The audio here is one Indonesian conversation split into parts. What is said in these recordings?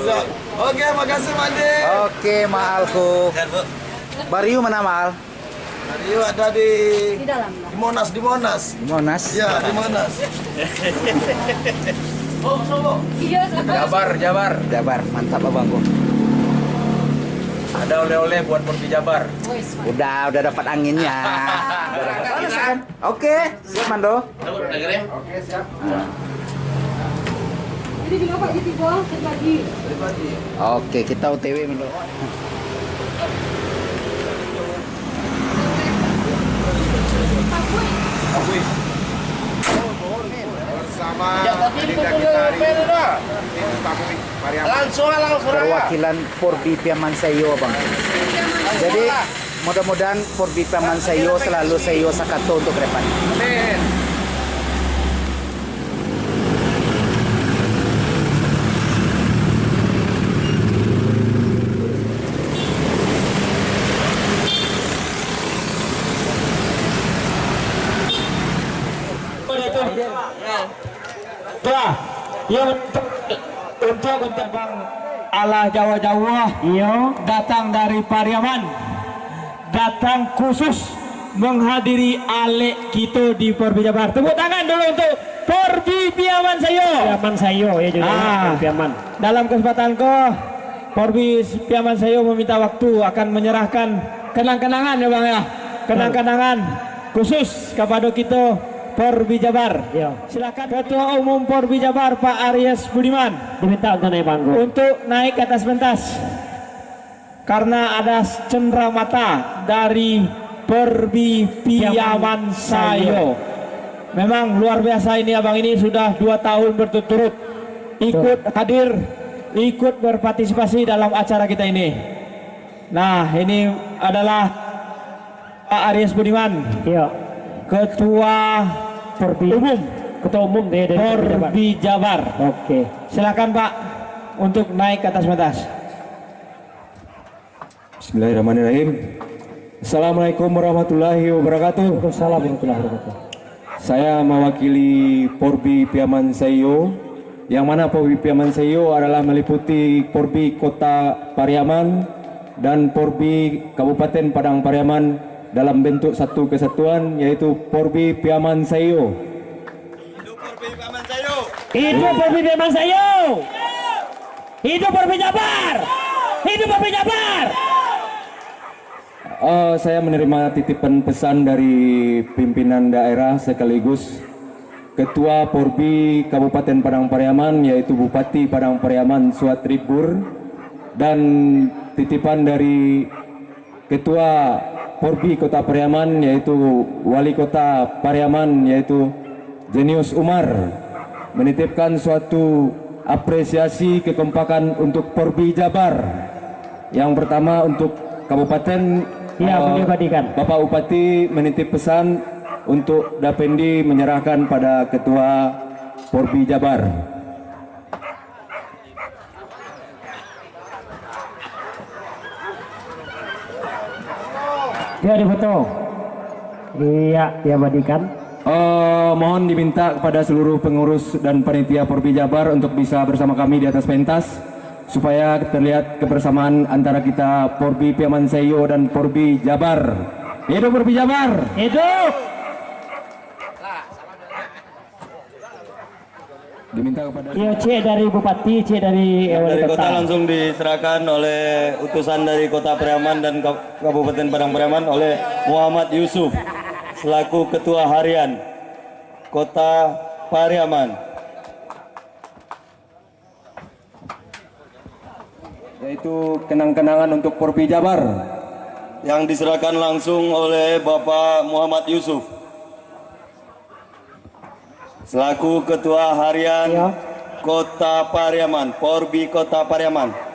siap. Oke, makasih Mandi. Oke, Maalku. Bariu mana Mal? Bariu ada di dalam. Di Monas, di Monas. Di Monas. Ya, di Monas. Oh, Solo. Iya, Jabar, mantap abangku. Ada oleh-oleh buat Porbi Jabar. Udah dapat anginnya. Oke, siap Mando. Oke, siap. Ini juga Pak jadi bol terbagi. Oke, kita OTW Mando. Bersama agenda kita hari ini. Langsung. Perwakilan Porbi Piaman Sayo Bang. Jadi mudah-mudahan Porbi Piaman Sayo selalu Sayo Sakato untuk ke depan. Amin. Ya untuk Bang ala Jawa-Jawa datang dari Pariaman, datang khusus menghadiri Alek kita di Porbi Jabar. Tepuk tangan dulu untuk Porbi Piaman Sayo. Piaman Sayo ya juga. Piaman. Dalam kesempatan Porbi Piaman Sayo meminta waktu akan menyerahkan kenang-kenangan ya Bang ya. Kenang-kenangan khusus kepada kita Porbi Jabar. Silakan Ketua Umum Porbi Jabar Pak Aries Budiman diminta untuk naik panggung. Untuk naik ke atas pentas. Karena ada cenderamata dari Porbi Piaman Sayo. Memang luar biasa ini abang, ini sudah 2 tahun berturut-turut ikut hadir, ikut berpartisipasi dalam acara kita ini. Nah, ini adalah Pak Aries Budiman. Ketua Ketua Umum dari Porbi Jabar. Oke. Silakan Pak untuk naik ke atas pentas. Bismillahirrahmanirrahim. Assalamualaikum warahmatullahi wabarakatuh. Assalamualaikum warahmatullahi wabarakatuh. Saya mewakili Porbi Piaman Sayo, yang mana Porbi Piaman Sayo adalah meliputi Porbi Kota Pariaman dan Porbi Kabupaten Padang Pariaman dalam bentuk satu kesatuan, yaitu Porbi Piaman Sayo. Hidup Porbi Piaman Sayo. Hidup Porbi Piaman Sayo. Hidup Porbi Jabar. Hidup Porbi Jabar. Saya menerima titipan pesan dari pimpinan daerah sekaligus Ketua Porbi Kabupaten Padang Pariaman, yaitu Bupati Padang Pariaman Suatribur, dan titipan dari Ketua Porbi Kota Pariaman, yaitu Wali Kota Pariaman, yaitu Jenius Umar, menitipkan suatu apresiasi kekompakan untuk Porbi Jabar. Yang pertama untuk Kabupaten, Bapak Bupati menitip pesan untuk Dapendi menyerahkan pada Ketua Porbi Jabar. Dia difoto. Iya, dia badikan. Mohon diminta kepada seluruh pengurus dan panitia Porbi Jabar untuk bisa bersama kami di atas pentas, supaya terlihat kebersamaan antara kita Porbi Piaman Sayo dan Porbi Jabar. Hidup Porbi Jabar. Hidup. Diminta kepada C dari Bupati, C dari Wali Kota Kota. langsung diserahkan oleh utusan dari Kota Pariaman dan Kabupaten Padang Pariaman oleh Muhammad Yusuf selaku Ketua Harian Kota Pariaman. yaitu kenang-kenangan untuk Porbi Jabar yang diserahkan langsung oleh Bapak Muhammad Yusuf selaku Ketua Harian Kota Pariaman, Porbi Kota Pariaman.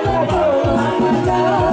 Muhammad